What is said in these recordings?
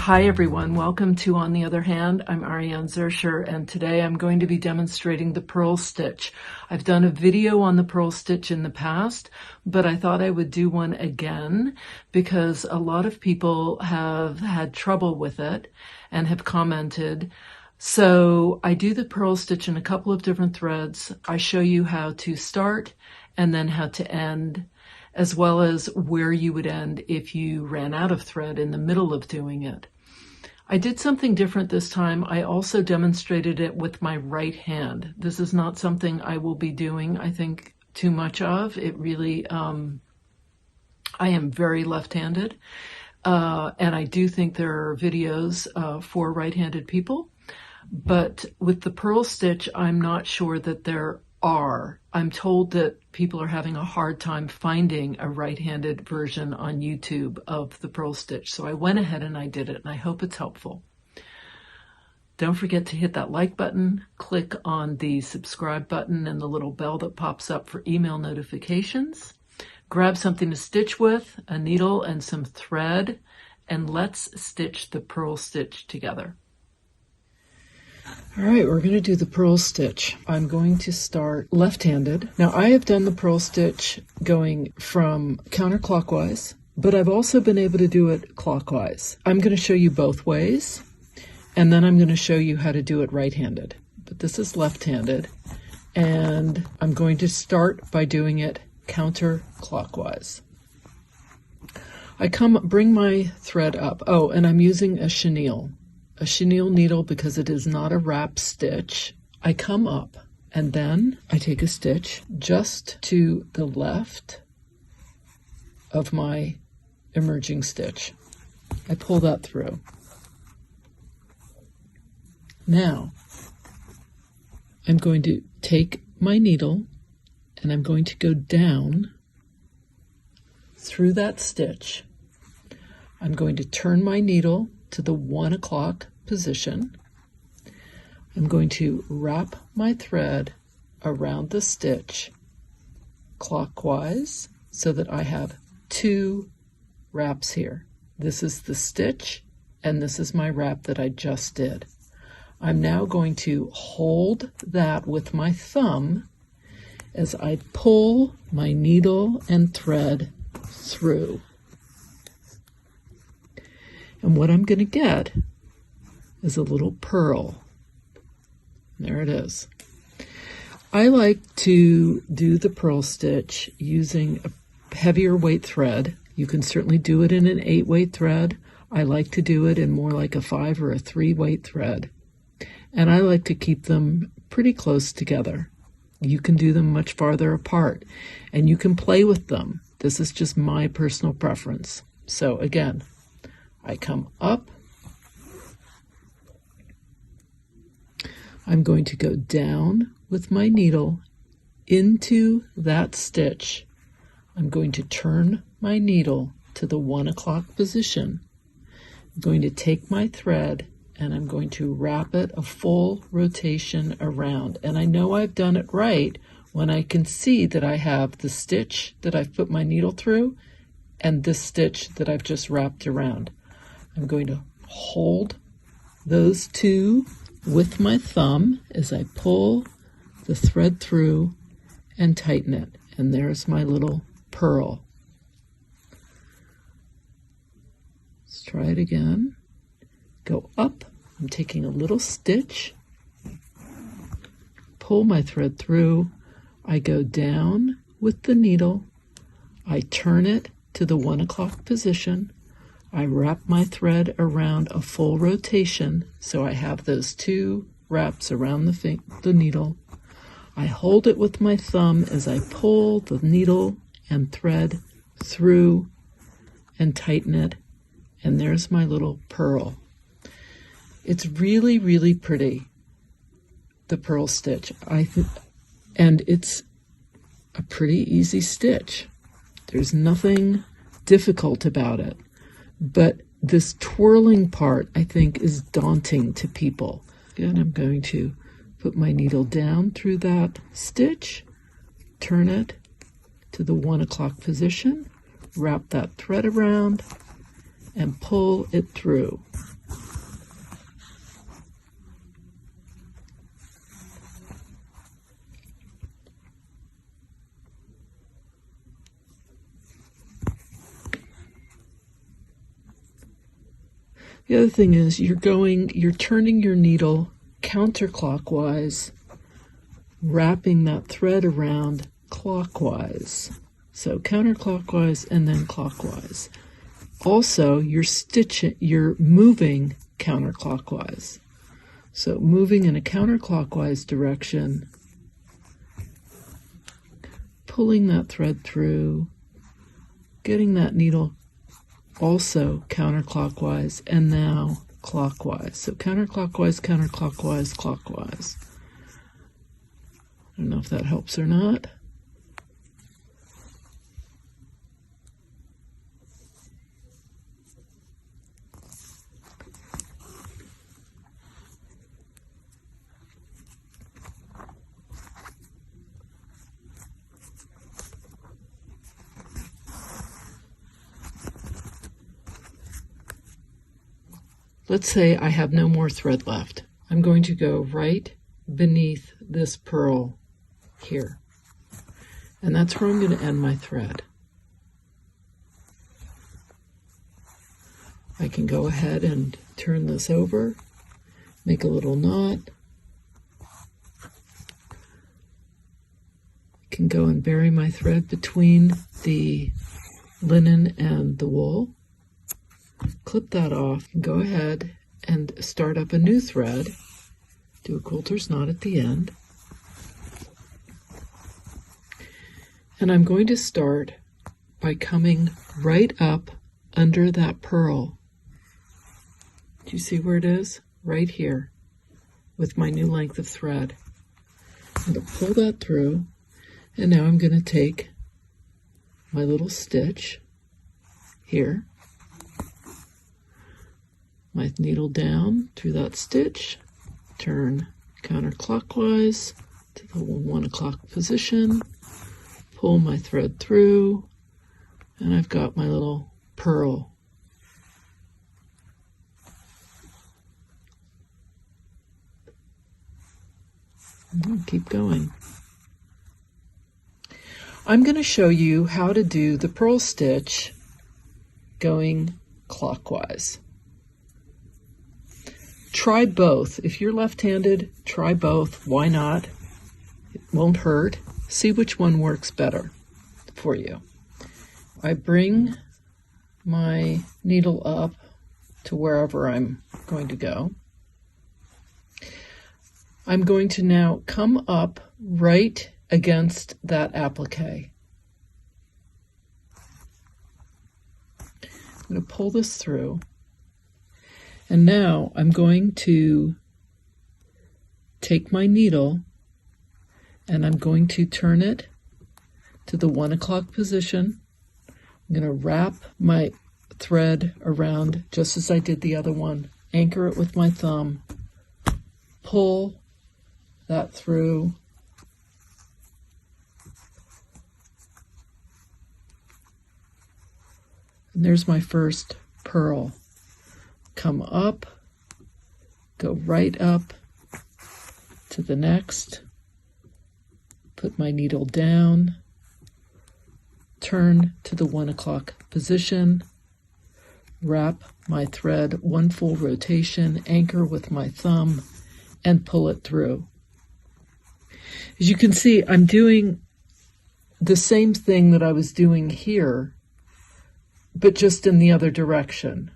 Hi everyone, welcome to On the Other Hand. I'm Ariane Zurcher, and today I'm going to be demonstrating the purl stitch. I've done a video on the purl stitch in the past, but I thought I would do one again because a lot of people have had trouble with it and have commented. So I do the purl stitch in a couple of different threads. I show you how to start and then how to end, as well as where you would end if you ran out of thread in the middle of doing it. I did something different this time. I also demonstrated it with my right hand. This is not something I will be doing, I think, too much of. It really, I am very left-handed, and I do think there are videos for right-handed people, but with the purl stitch, I'm not sure that there are. I'm told that people are having a hard time finding a right-handed version on YouTube of the purl stitch. So I went ahead and I did it, and I hope it's helpful. Don't forget to hit that like button, click on the subscribe button and the little bell that pops up for email notifications. Grab something to stitch with, a needle and some thread, and let's stitch the purl stitch together. All right, we're going to do the purl stitch. I'm going to start left-handed. Now, I have done the purl stitch going from counterclockwise, but I've also been able to do it clockwise. I'm going to show you both ways, and then I'm going to show you how to do it right-handed. But this is left-handed, and I'm going to start by doing it counterclockwise. I bring my thread up. Oh, and I'm using a chenille needle because it is not a wrap stitch. I come up and then I take a stitch just to the left of my emerging stitch. I pull that through. Now I'm going to take my needle and I'm going to go down through that stitch. I'm going to turn my needle to the 1 o'clock position. I'm going to wrap my thread around the stitch clockwise so that I have 2 wraps here. This is the stitch and this is my wrap that I just did. I'm now going to hold that with my thumb as I pull my needle and thread through. And what I'm going to get is a little purl. There it is. I like to do the purl stitch using a heavier weight thread. You can certainly do it in an 8-weight thread. I like to do it in more like a 5 or a 3-weight thread. And I like to keep them pretty close together. You can do them much farther apart, and you can play with them. This is just my personal preference. So again, I come up, I'm going to go down with my needle into that stitch. I'm going to turn my needle to the 1 o'clock position. I'm going to take my thread and I'm going to wrap it a full rotation around. And I know I've done it right when I can see that I have the stitch that I've put my needle through and this stitch that I've just wrapped around. I'm going to hold those 2 with my thumb as I pull the thread through and tighten it. And there's my little purl. Let's try it again. Go up. I'm taking a little stitch, pull my thread through. I go down with the needle. I turn it to the 1 o'clock position. I wrap my thread around a full rotation, so I have those 2 wraps around the needle. I hold it with my thumb as I pull the needle and thread through and tighten it, and there's my little purl. It's really, really pretty, the purl stitch. And it's a pretty easy stitch. There's nothing difficult about it. But this twirling part, I think, is daunting to people. Again, I'm going to put my needle down through that stitch, turn it to the 1 o'clock position, wrap that thread around, and pull it through. The other thing is you're turning your needle counterclockwise, wrapping that thread around clockwise. So counterclockwise and then clockwise. Also, you're moving counterclockwise. So moving in a counterclockwise direction, pulling that thread through, getting that needle also counterclockwise, and now clockwise. So counterclockwise, counterclockwise, clockwise. I don't know if that helps or not. Let's say I have no more thread left. I'm going to go right beneath this pearl here. And that's where I'm going to end my thread. I can go ahead and turn this over, make a little knot. I can go and bury my thread between the linen and the wool. Clip that off and go ahead and start up a new thread. Do a quilter's knot at the end. And I'm going to start by coming right up under that pearl. Do you see where it is? Right here with my new length of thread. I'm going to pull that through, and now I'm going to take my little stitch here, my needle down through that stitch, turn counterclockwise to the 1 o'clock position, pull my thread through, and I've got my little pearl. Keep going. I'm going to show you how to do the purl stitch going clockwise. Try both. If you're left-handed, try both. Why not? It won't hurt. See which one works better for you. I bring my needle up to wherever I'm going to go. I'm going to now come up right against that applique. I'm going to pull this through. And now I'm going to take my needle and I'm going to turn it to the 1 o'clock position. I'm going to wrap my thread around just as I did the other one, anchor it with my thumb, pull that through, and there's my first purl. Come up, go right up to the next, put my needle down, turn to the 1 o'clock position, wrap my thread 1 full rotation, anchor with my thumb, and pull it through. As you can see, I'm doing the same thing that I was doing here, but just in the other direction.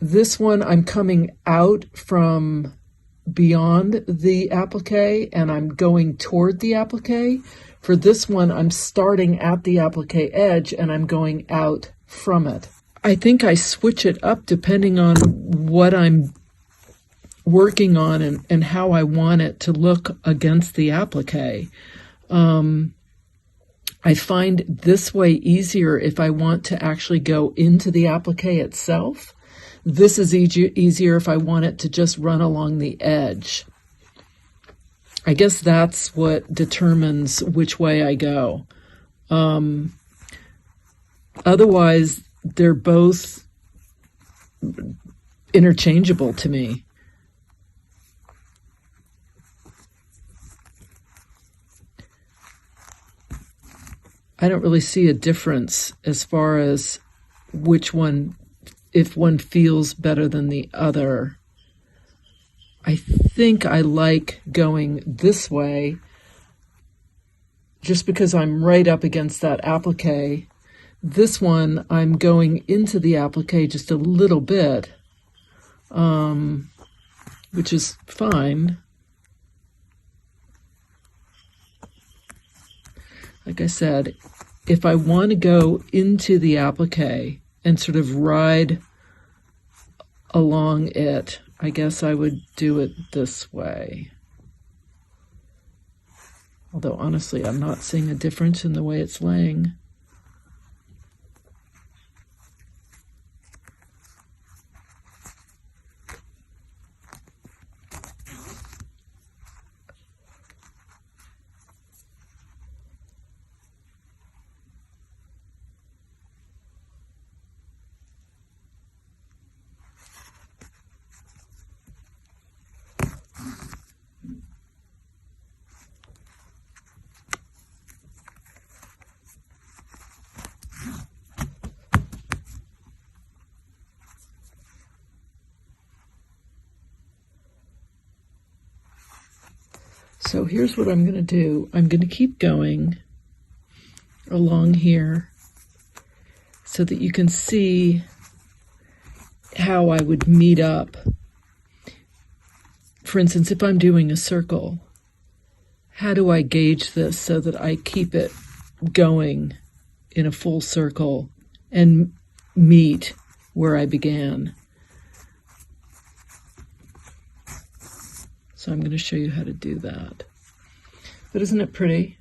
This one, I'm coming out from beyond the applique and I'm going toward the applique. For this one, I'm starting at the applique edge and I'm going out from it. I think I switch it up depending on what I'm working on and how I want it to look against the applique. I find this way easier if I want to actually go into the applique itself. This is easier if I want it to just run along the edge. I guess that's what determines which way I go. Otherwise, they're both interchangeable to me. I don't really see a difference as far as which one if one feels better than the other. I think I like going this way just because I'm right up against that applique. This one, I'm going into the applique just a little bit, which is fine. Like I said, if I want to go into the applique and sort of ride along it, I guess I would do it this way. Although honestly, I'm not seeing a difference in the way it's laying. So here's what I'm going to do. I'm going to keep going along here so that you can see how I would meet up. For instance, if I'm doing a circle, how do I gauge this so that I keep it going in a full circle and meet where I began? So I'm going to show you how to do that. But isn't it pretty?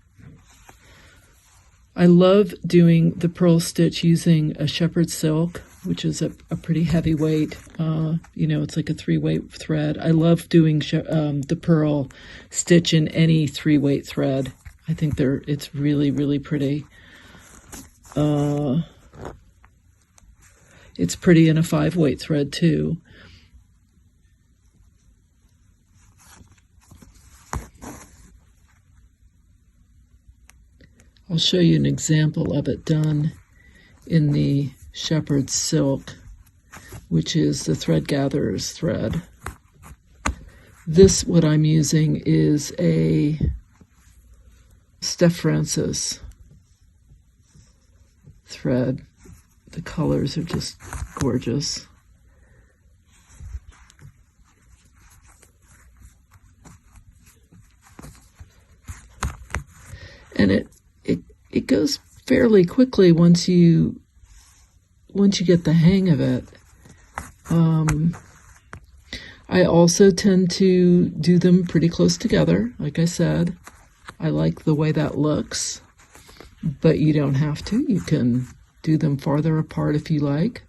I love doing the purl stitch using a shepherd silk, which is a pretty heavyweight, it's like a 3-weight thread. I love doing the purl stitch in any 3-weight thread. I think it's really, really pretty. It's pretty in a 5-weight thread too. I'll show you an example of it done in the shepherd silk, which is the thread gatherer's thread. This, what I'm using, is a Steph Francis thread. The colors are just gorgeous. And it goes fairly quickly once you get the hang of it. I also tend to do them pretty close together. Like I said, I like the way that looks, but you don't have to. You can do them farther apart if you like.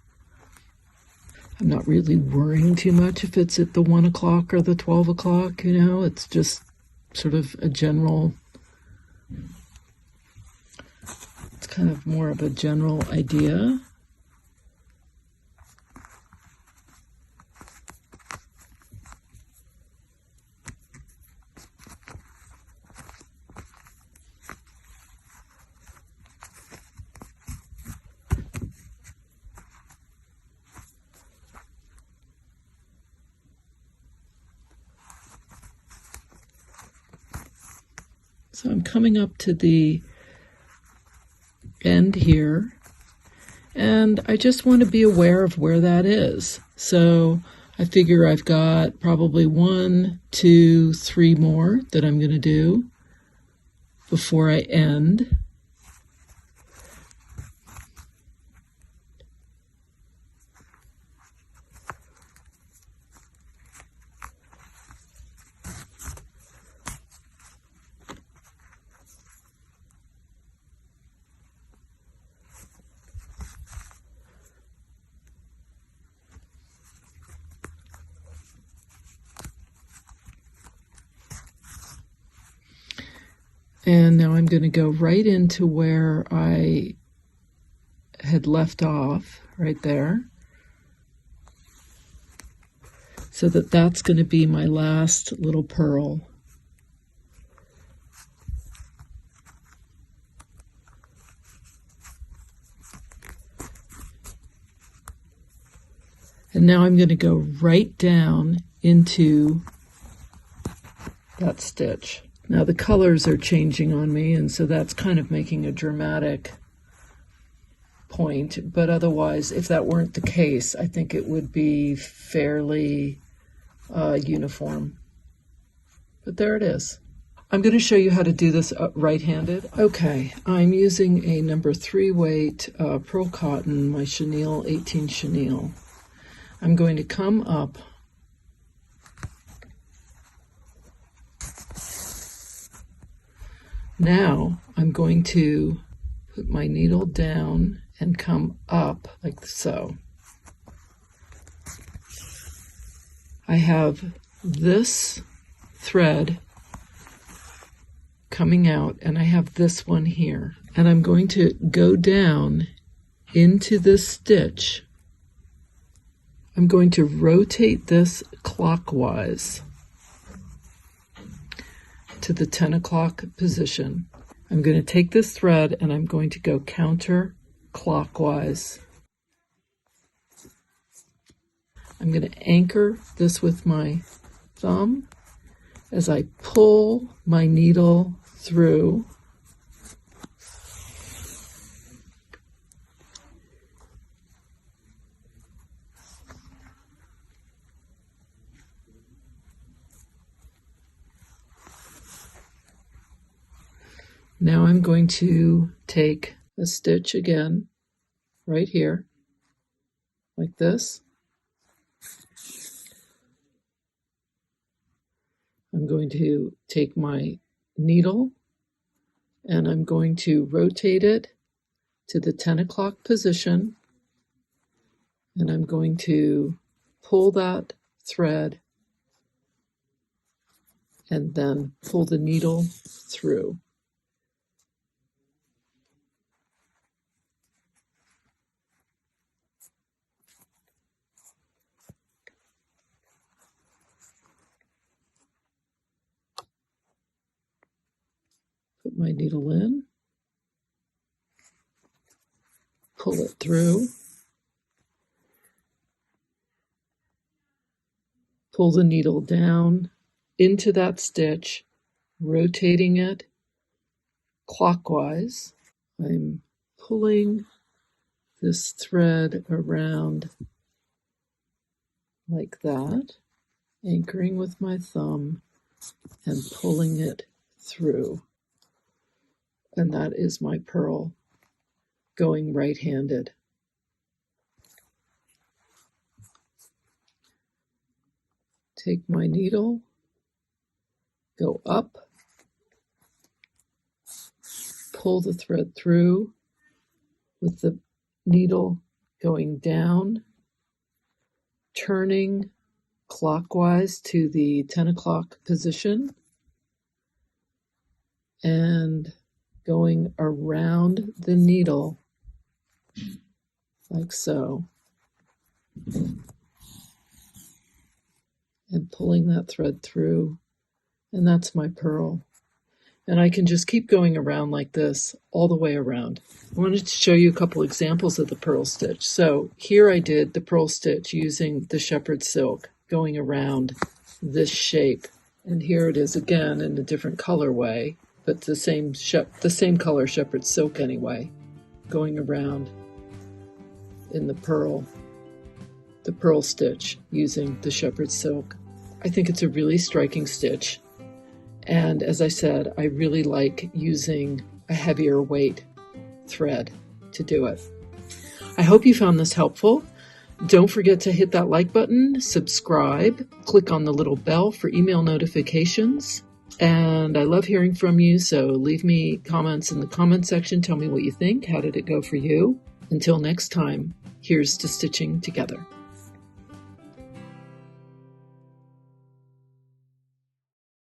I'm not really worrying too much if it's at the 1 o'clock or the 12 o'clock, it's just sort of a general, it's kind of more of a general idea. So I'm coming up to the end here, and I just want to be aware of where that is. So I figure I've got probably 1, 2, 3 more that I'm going to do before I end. And now I'm going to go right into where I had left off, right there. So that's going to be my last little purl. And now I'm going to go right down into that stitch. Now the colors are changing on me, and so that's kind of making a dramatic point, but otherwise, if that weren't the case, I think it would be fairly uniform. But there it is. I'm going to show you how to do this right-handed. Okay, I'm using a number 3 weight pearl cotton, my chenille, 18 chenille. I'm going to come up now. I'm going to put my needle down and come up like so. I have this thread coming out, and I have this one here, and I'm going to go down into this stitch. I'm going to rotate this clockwise to the 10 o'clock position. I'm going to take this thread and I'm going to go counterclockwise. I'm going to anchor this with my thumb as I pull my needle through. Now I'm going to take a stitch again, right here, like this. I'm going to take my needle and I'm going to rotate it to the 10 o'clock position, and I'm going to pull that thread and then pull the needle through. Put my needle in, pull it through, pull the needle down into that stitch, rotating it clockwise. I'm pulling this thread around like that, anchoring with my thumb and pulling it through. And that is my pearl going right-handed. Take my needle, go up, pull the thread through with the needle going down, turning clockwise to the 10 o'clock position, and going around the needle like so, and pulling that thread through, and that's my pearl. And I can just keep going around like this all the way around. I wanted to show you a couple examples of the pearl stitch. So here I did the pearl stitch using the shepherd silk, going around this shape, and here it is again in a different colorway, but the same color shepherd silk anyway, going around in the pearl stitch using the shepherd silk. I think it's a really striking stitch, and as I said, I really like using a heavier weight thread to do it. I hope you found this helpful. Don't forget to hit that like button, subscribe, click on the little bell for email notifications. And I love hearing from you, so leave me comments in the comment section. Tell me what you think. How did it go for you? Until next time, here's to stitching together.